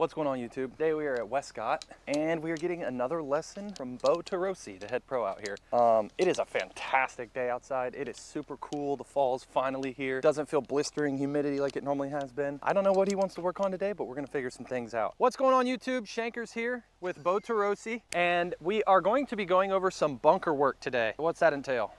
What's going on, YouTube? Today we are at Westcott and we are getting another lesson from Bo Tarosi, the head pro out here. It is a fantastic day outside. It is super cool. The fall's finally here. Doesn't feel blistering humidity like it normally has been. I don't know what he wants to work on today, but we're gonna figure some things out. What's going on, YouTube? Shankers here with Bo Tarosi, and we are going to be going over some bunker work today. What's that entail?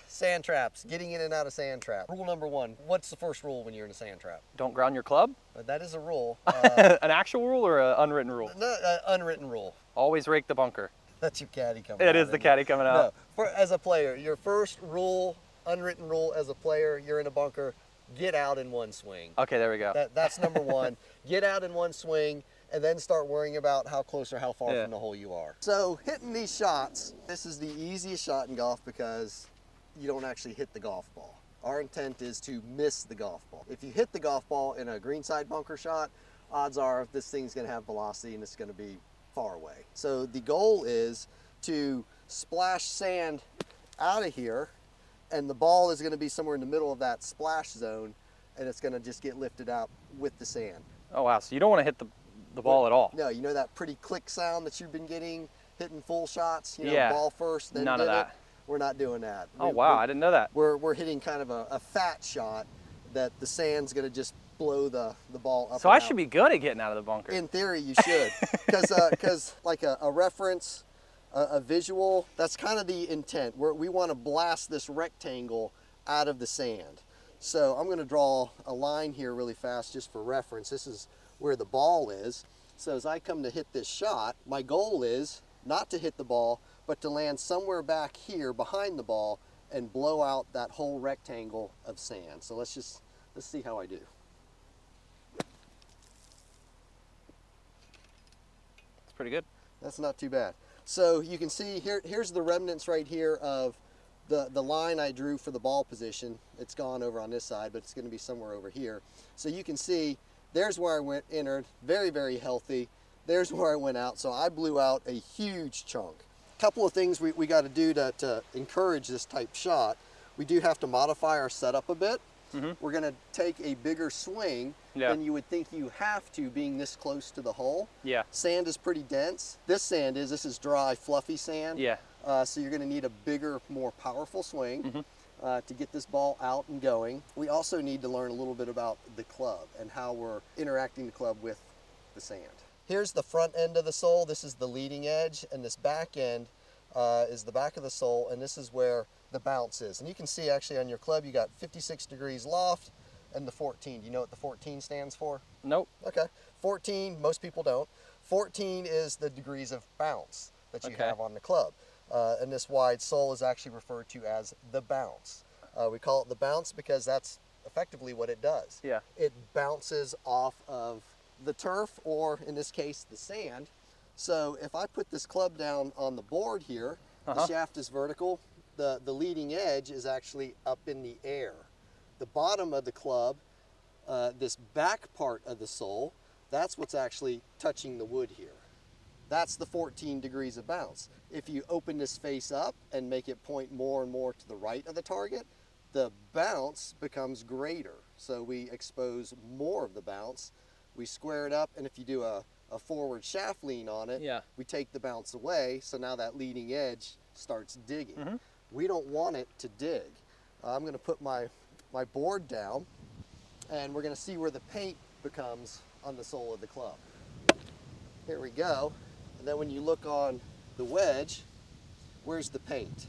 Sand traps, getting in and out of sand trap. Rule number one, what's the first rule when you're in a sand trap? Don't ground your club? That is a rule. An actual rule or an unwritten rule? No, unwritten rule. Always rake the bunker. That's your caddy coming It out. is the caddy coming out. No, as a player, your first rule, unwritten rule as a player, you're in a bunker, get out in one swing. Okay, there we go. That's number one. Get out in one swing and then start worrying about how close or how far from the hole you are. So hitting these shots, this is the easiest shot in golf because you don't actually hit the golf ball. Our intent is to miss the golf ball. If you hit the golf ball in a greenside bunker shot, odds are this thing's gonna have velocity and it's gonna be far away. So the goal is to splash sand out of here, and the ball is gonna be somewhere in the middle of that splash zone, and it's gonna just get lifted out with the sand. Oh wow, so you don't wanna hit the ball at all? No, you know that pretty click sound that you've been getting, hitting full shots, you know, Yeah. ball first, then None of did that. it? We're not doing that. Oh wow, I didn't know that. We're hitting kind of a fat shot that the sand's gonna just blow the ball up. So I should be good at getting out of the bunker. In theory, you should, because like a reference, a visual, that's kind of the intent. We want to blast this rectangle out of the sand. So I'm going to draw a line here really fast just for reference. This is where the ball is. So as I come to hit this shot, my goal is not to hit the ball, but to land somewhere back here behind the ball and blow out that whole rectangle of sand. So let's see how I do. It's pretty good. That's not too bad. So you can see here's the remnants right here of the line I drew for the ball position. It's gone over on this side, but it's going to be somewhere over here. So you can see there's where I entered, very, very healthy. There's where I went out. So I blew out a huge chunk. A couple of things we got to do to encourage this type shot. We do have to modify our setup a bit. Mm-hmm. We're going to take a bigger swing than you would think you have to, being this close to the hole. Yeah. Sand is pretty dense. This is dry, fluffy sand. Yeah. So you're going to need a bigger, more powerful swing Mm-hmm. to get this ball out and going. We also need to learn a little bit about the club and how we're interacting the club with the sand. Here's the front end of the sole. This is the leading edge, and this back end is the back of the sole, and this is where the bounce is. And you can see actually on your club you got 56 degrees loft and the 14. Do you know what the 14 stands for? Nope. Okay. 14, most people don't. 14 is the degrees of bounce that you have on the club. And this wide sole is actually referred to as the bounce. We call it the bounce because that's effectively what it does. Yeah. It bounces off of the turf, or in this case, the sand. So if I put this club down on the board here, the shaft is vertical, the leading edge is actually up in the air. The bottom of the club, this back part of the sole, that's what's actually touching the wood here. That's the 14 degrees of bounce. If you open this face up and make it point more and more to the right of the target, the bounce becomes greater. So we expose more of the bounce. We square it up, and if you do a forward shaft lean on it, we take the bounce away, so now that leading edge starts digging. Mm-hmm. We don't want it to dig. I'm going to put my board down, and we're going to see where the paint becomes on the sole of the club. Here we go. And then when you look on the wedge, where's the paint?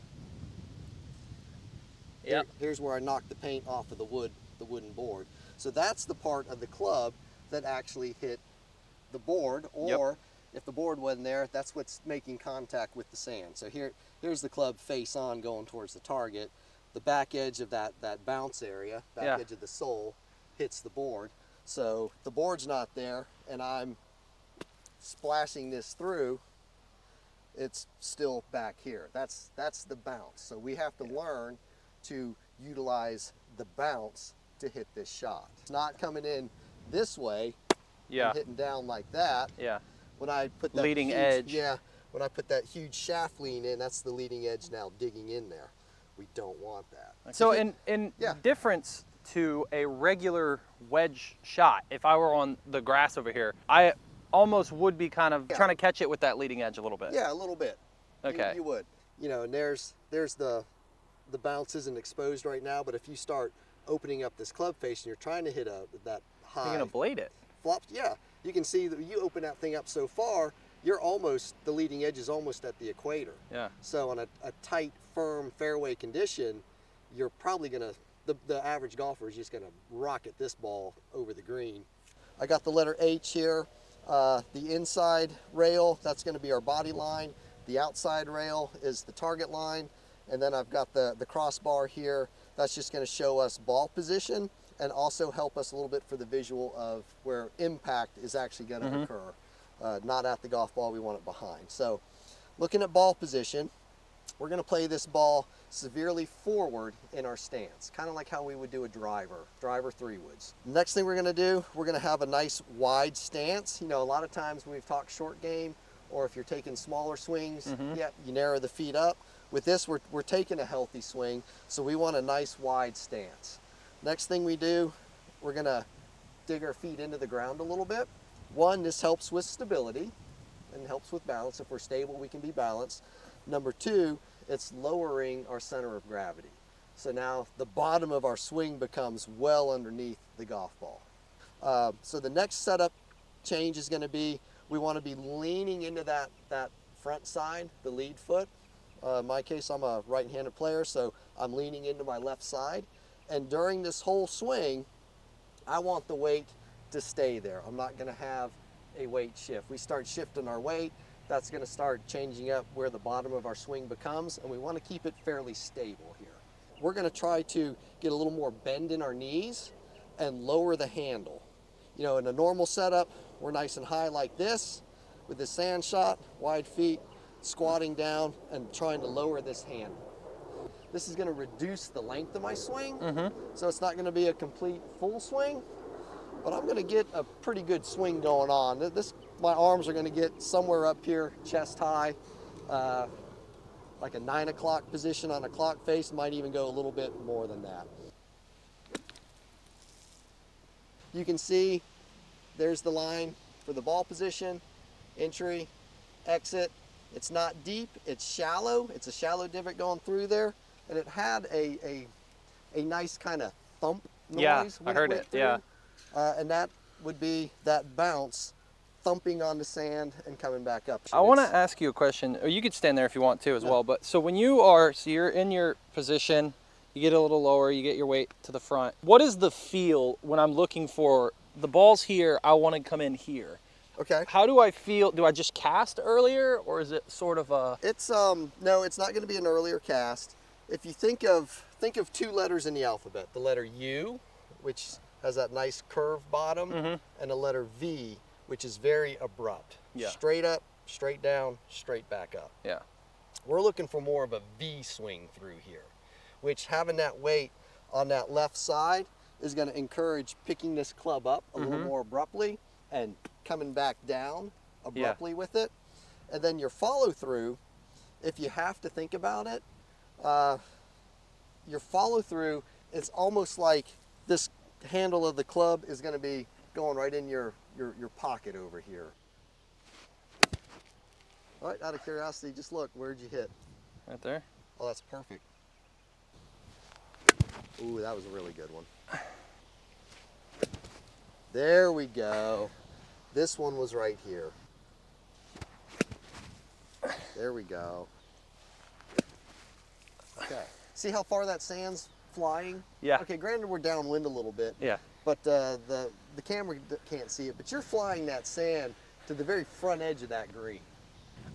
Yep. Here's where I knocked the paint off of the wooden board. So that's the part of the club that actually hit the board, or if the board wasn't there, that's what's making contact with the sand. So here's the club face on going towards the target. The back edge of that bounce area, back edge of the sole, hits the board. So the board's not there, and I'm splashing this through, it's still back here. That's the bounce. So we have to learn to utilize the bounce to hit this shot. It's not coming in this way and hitting down like that. Yeah. When I put that leading huge, edge. Yeah. When I put that huge shaft lean in, that's the leading edge now digging in there. We don't want that. So in difference to a regular wedge shot, if I were on the grass over here, almost would be kind of Yeah. trying to catch it with that leading edge a little bit. Yeah, a little bit. Okay. You would. You know, and there's the bounce isn't exposed right now, but if you start opening up this club face and you're trying to hit that high You're gonna blade it. flops, yeah, you can see that you open that thing up so far, the leading edge is almost at the equator. Yeah. So on a tight, firm fairway condition, you're probably gonna, the average golfer is just gonna rocket this ball over the green. I got the letter H here. The inside rail, that's gonna be our body line. The outside rail is the target line. And then I've got the crossbar here. That's just gonna show us ball position and also help us a little bit for the visual of where impact is actually gonna occur. Not at the golf ball, we want it behind. So looking at ball position, we're gonna play this ball severely forward in our stance, kind of like how we would do a driver 3-woods. Next thing we're gonna do, we're gonna have a nice wide stance. You know, a lot of times when we've talked short game, or if you're taking smaller swings, yeah, you narrow the feet up. With this, we're taking a healthy swing, so we want a nice wide stance. Next thing we do, we're gonna dig our feet into the ground a little bit. One, this helps with stability and helps with balance. If we're stable, we can be balanced. Number two, it's lowering our center of gravity. So now the bottom of our swing becomes well underneath the golf ball. So the next setup change is gonna be, we wanna be leaning into that front side, the lead foot. In my case, I'm a right-handed player, so I'm leaning into my left side. And during this whole swing, I want the weight to stay there. I'm not gonna have a weight shift. We start shifting our weight, that's gonna start changing up where the bottom of our swing becomes, and we wanna keep it fairly stable here. We're gonna try to get a little more bend in our knees and lower the handle. You know, in a normal setup, we're nice and high like this. With this sand shot, wide feet, squatting down and trying to lower this handle. This is gonna reduce the length of my swing, so it's not gonna be a complete full swing, but I'm gonna get a pretty good swing going on. My arms are gonna get somewhere up here, chest high, like a 9 o'clock position on a clock face, might even go a little bit more than that. You can see there's the line for the ball position, entry, exit. It's not deep, it's shallow. It's a shallow divot going through there. And it had a nice kind of thump noise. Yeah, when I heard went it, yeah. through. And that would be that bounce thumping on the sand and coming back up. I want to ask you a question, or you could stand there if you want to as well, but so when you're in your position, you get a little lower, you get your weight to the front. What is the feel when I'm looking for the ball's here, I want to come in here? Okay. How do I feel? Do I just cast earlier, or is it sort of a... It's no, it's not going to be an earlier cast. If you think of 2 letters in the alphabet, the letter U, which has that nice curved bottom, and a letter V, which is very abrupt. Yeah. Straight up, straight down, straight back up. Yeah. We're looking for more of a V swing through here, which having that weight on that left side is going to encourage picking this club up a little more abruptly and coming back down abruptly with it. And then your follow through, if you have to think about it, your follow through, it's almost like this handle of the club is going to be going right in your pocket over here. All right, out of curiosity, just look, where'd you hit? Right there? Oh, that's perfect. Ooh, that was a really good one. There we go. This one was right here. There we go. Okay. See how far that sand's flying? Yeah. Okay, granted we're downwind a little bit. Yeah. But the camera can't see it, but you're flying that sand to the very front edge of that green.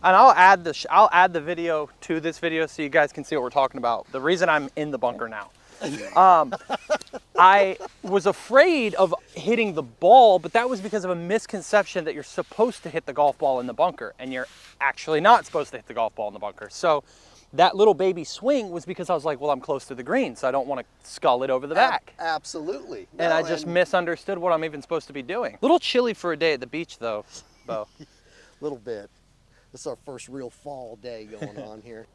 And I'll add the video to this video so you guys can see what we're talking about. The reason I'm in the bunker now. I was afraid of hitting the ball, but that was because of a misconception that you're supposed to hit the golf ball in the bunker, and you're actually not supposed to hit the golf ball in the bunker. So that little baby swing was because I was like, well, I'm close to the green, so I don't want to scull it over the back. Absolutely. And I just misunderstood what I'm even supposed to be doing. A little chilly for a day at the beach, though, Bo. Little bit. This is our first real fall day going on here.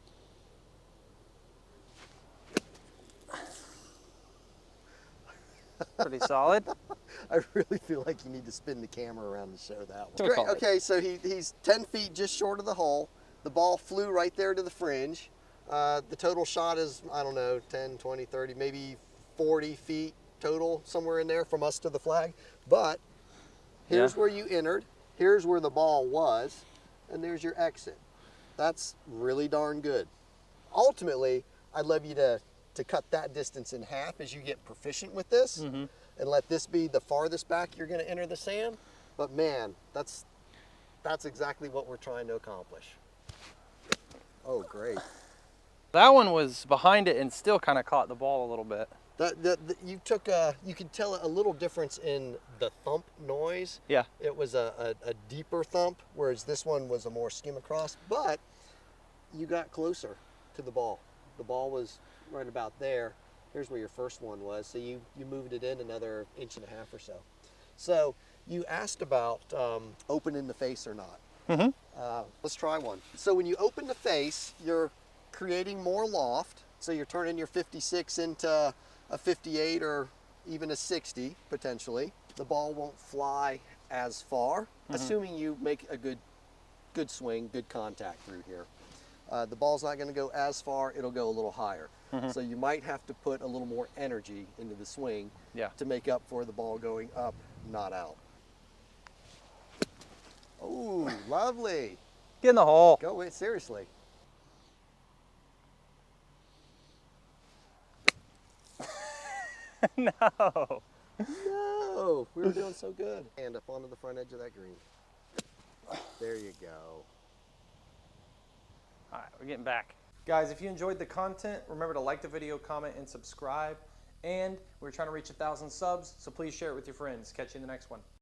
Pretty solid. I really feel like you need to spin the camera around to show that one. We'll Great. call it. Okay, so he's 10 feet just short of the hole. The ball flew right there to the fringe. The total shot is, I don't know, 10, 20, 30, maybe 40 feet total, somewhere in there from us to the flag. But here's where you entered, here's where the ball was, and there's your exit. That's really darn good. Ultimately, I'd love you to cut that distance in half as you get proficient with this, and let this be the farthest back you're going to enter the sand. But man, that's exactly what we're trying to accomplish. Oh, great. That one was behind it and still kind of caught the ball a little bit. You could tell a little difference in the thump noise. Yeah. It was a deeper thump, whereas this one was a more skim across, but you got closer to the ball. The ball was right about there. Here's where your first one was, so you moved it in another 1.5 inches or so. So you asked about opening the face or not. Let's try one. So when you open the face, you're creating more loft, so you're turning your 56 into a 58 or even a 60 potentially. The ball won't fly as far, assuming you make a good swing, good contact through here. The ball's not going to go as far, it'll go a little higher. So you might have to put a little more energy into the swing to make up for the ball going up, not out. Oh, lovely. Get in the hole. Go away, seriously. No. No, we were doing so good. And up onto the front edge of that green. There you go. All right, we're getting back. Guys, if you enjoyed the content, remember to like the video, comment, and subscribe. And we're trying to reach 1,000 subs, so please share it with your friends. Catch you in the next one.